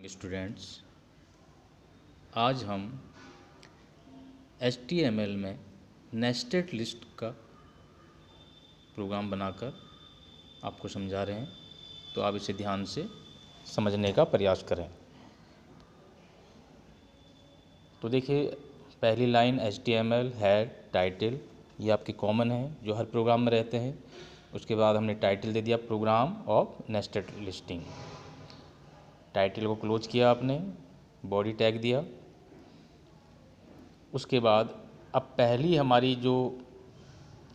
Students, आज हम HTML में नेस्टेड लिस्ट का प्रोग्राम बनाकर आपको समझा रहे हैं, तो आप इसे ध्यान से समझने का प्रयास करें। तो देखिए, पहली लाइन HTML हेड टाइटल, ये आपकी कॉमन है जो हर प्रोग्राम में रहते हैं। उसके बाद हमने टाइटल दे दिया program of nested listing. Title को क्लोज किया आपने, बॉडी टैग दिया। उसके बाद अब पहली हमारी जो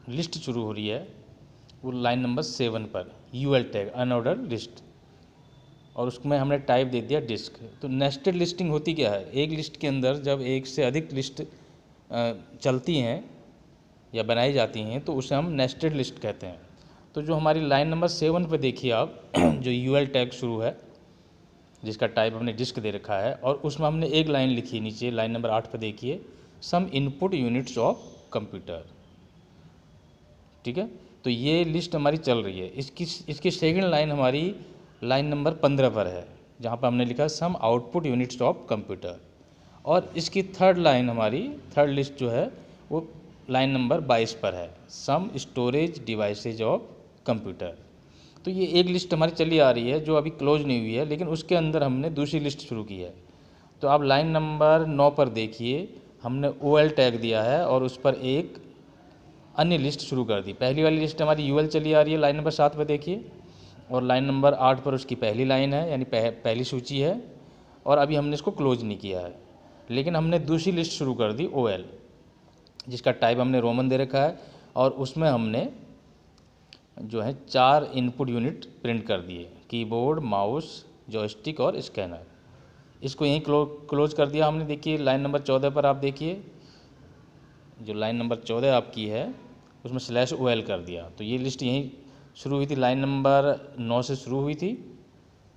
लिस्ट शुरू हो रही है वो लाइन नंबर 7 पर UL टैग अनऑर्डर लिस्ट, और उसमें हमने टाइप दे दिया डिस्क। तो नेस्टेड लिस्टिंग होती क्या है? एक लिस्ट के अंदर जब एक से अधिक लिस्ट चलती हैं या बनाई जाती हैं तो उसे हम नेस्टेड लिस्ट कहते हैं। तो जो हमारी लाइन नंबर 7 पर देखिए आप जो UL टैग शुरू है जिसका टाइप हमने डिस्क दे रखा है, और उसमें हमने एक लाइन लिखी नीचे लाइन नंबर 8 पर देखिए, सम इनपुट यूनिट्स ऑफ कंप्यूटर। ठीक है, तो ये लिस्ट हमारी चल रही है। इसकी सेकंड लाइन हमारी लाइन नंबर 15 पर है जहाँ पर हमने लिखा सम आउटपुट यूनिट्स ऑफ कंप्यूटर, और इसकी थर्ड लाइन हमारी थर्ड लिस्ट जो है वो लाइन नंबर 22 पर है, सम स्टोरेज डिवाइसेज ऑफ कंप्यूटर। तो ये एक लिस्ट हमारी चली आ रही है जो अभी क्लोज नहीं हुई है, लेकिन उसके अंदर हमने दूसरी लिस्ट शुरू की है। तो आप लाइन नंबर 9 पर देखिए, हमने OL टैग दिया है और उस पर एक अन्य लिस्ट शुरू कर दी। पहली वाली लिस्ट हमारी UL चली आ रही है लाइन नंबर 7 पर देखिए, और लाइन नंबर 8 पर उसकी पहली लाइन है, यानी पहली सूची है, और अभी हमने इसको क्लोज नहीं किया है। लेकिन हमने दूसरी लिस्ट शुरू कर दी OL, जिसका टाइप हमने रोमन दे रखा है, और उसमें हमने जो है 4 इनपुट यूनिट प्रिंट कर दिए, कीबोर्ड, माउस, जॉयस्टिक और स्कैनर। इसको यहीं क्लोज कर दिया हमने। देखिए लाइन नंबर 14 पर आप देखिए, जो लाइन नंबर 14 आपकी है उसमें /OL कर दिया। तो ये लिस्ट यहीं शुरू हुई थी, लाइन नंबर 9 से शुरू हुई थी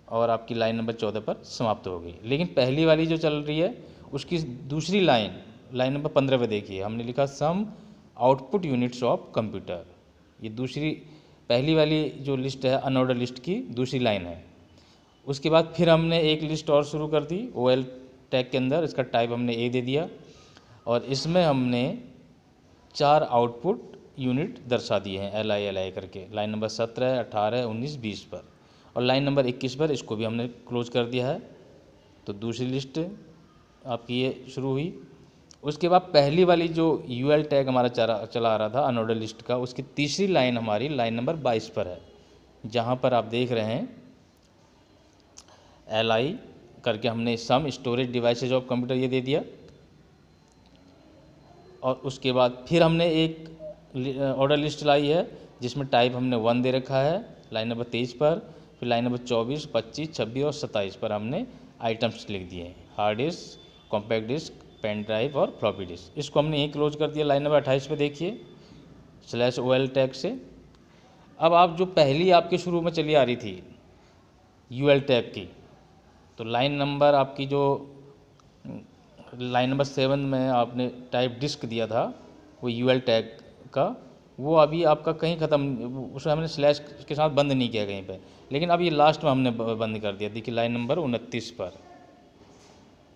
और आपकी लाइन नंबर 14 पर समाप्त हो गई। लेकिन पहली वाली जो चल रही है उसकी दूसरी लाइन नंबर 15 पे देखिए, हमने लिखा सम आउटपुट यूनिट्स ऑफ कंप्यूटर। ये दूसरी पहली वाली जो लिस्ट है अनऑर्डर लिस्ट की दूसरी लाइन है। उसके बाद फिर हमने एक लिस्ट और शुरू कर दी OL टैग के अंदर, इसका टाइप हमने A दे दिया, और इसमें हमने 4 आउटपुट यूनिट दर्शा दिए हैं LI करके, लाइन नंबर 17, 18, 19, 20 पर, और लाइन नंबर 21 पर इसको भी हमने क्लोज कर दिया है। तो दूसरी लिस्ट आपकी ये शुरू हुई। उसके बाद पहली वाली जो UL टैग हमारा चला आ रहा था अनऑर्डर लिस्ट का, उसकी तीसरी लाइन हमारी लाइन नंबर 22 पर है, जहाँ पर आप देख रहे हैं LI करके हमने सम स्टोरेज डिवाइसेज ऑफ कंप्यूटर ये दे दिया। और उसके बाद फिर हमने एक ऑर्डर लिस्ट लाई है जिसमें टाइप हमने 1 दे रखा है लाइन नंबर 23 पर, फिर लाइन नंबर 24, 25, 26 और 27 पर हमने आइटम्स लिख दिए, hard disk, compact disk, pen drive और फ्लॉपी डिस्क। इसको हमने यहीं क्लोज कर दिया लाइन नंबर 28 पे देखिए /OL टैग से। अब आप जो पहली आपके शुरू में चली आ रही थी UL टैग की, तो लाइन नंबर आपकी जो लाइन नंबर 7 में आपने टाइप डिस्क दिया था वो UL टैग का, वो अभी आपका कहीं ख़त्म, उसमें हमने स्लैश के साथ बंद नहीं किया कहीं पे, लेकिन अब ये लास्ट में हमने बंद कर दिया। देखिए लाइन नंबर 29 पर,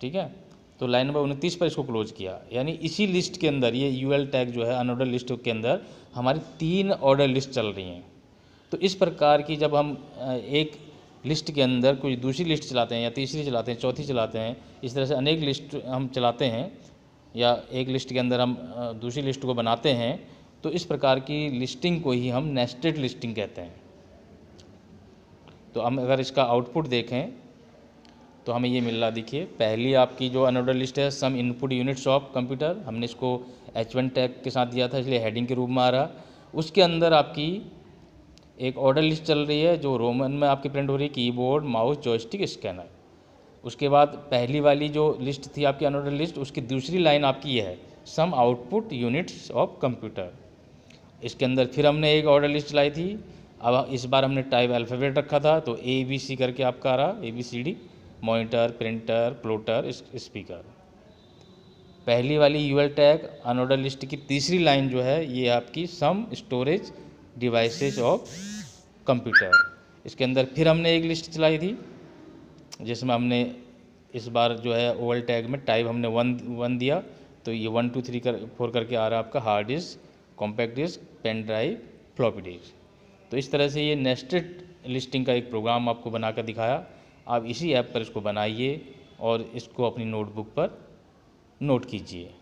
ठीक है, तो लाइन नंबर 29 पर इसको क्लोज किया। यानी इसी लिस्ट के अंदर ये UL टैग जो है अनऑर्डर लिस्ट के अंदर हमारी 3 ऑर्डर लिस्ट चल रही हैं। तो इस प्रकार की जब हम एक लिस्ट के अंदर कोई दूसरी लिस्ट चलाते हैं या तीसरी चलाते हैं, चौथी चलाते हैं, इस तरह से अनेक लिस्ट हम चलाते हैं, या एक लिस्ट के अंदर हम दूसरी लिस्ट को बनाते हैं, तो इस प्रकार की लिस्टिंग को ही हम नेस्टेड लिस्टिंग कहते हैं। तो हम अगर इसका आउटपुट देखें तो हमें ये मिल रहा, देखिए पहली आपकी जो अनऑर्डर लिस्ट है सम इनपुट यूनिट्स ऑफ कंप्यूटर, हमने इसको H1 टैग के साथ दिया था इसलिए हेडिंग के रूप में आ रहा। उसके अंदर आपकी एक ऑर्डर लिस्ट चल रही है जो रोमन में आपकी प्रिंट हो रही है, कीबोर्ड, माउस, जॉयस्टिक, स्कैनर। उसके बाद पहली वाली जो लिस्ट थी आपकी अनऑर्डर लिस्ट, उसकी दूसरी लाइन आपकी ये है सम आउटपुट यूनिट्स ऑफ कंप्यूटर। इसके अंदर फिर हमने एक ऑर्डर लिस्ट लाई थी, अब इस बार हमने टाइप अल्फ़ाबेट रखा था, तो ABC करके आपका आ रहा, ABCD, monitor, printer, plotter, speaker. पहली वाली UL टैग अनऑर्डर लिस्ट की तीसरी लाइन जो है ये आपकी सम स्टोरेज डिवाइसेज ऑफ कंप्यूटर। इसके अंदर फिर हमने एक लिस्ट चलाई थी जिसमें हमने इस बार जो है OL टैग में टाइप हमने वन दिया, तो ये 1 2 3 4 करके आ रहा है आपका hard disk, compact disk, pen drive, floppy disk. तो इस तरह से ये नेस्टेड लिस्टिंग का एक प्रोग्राम आपको बना कर दिखाया। आप इसी ऐप पर इसको बनाइए और इसको अपनी नोटबुक पर नोट कीजिए।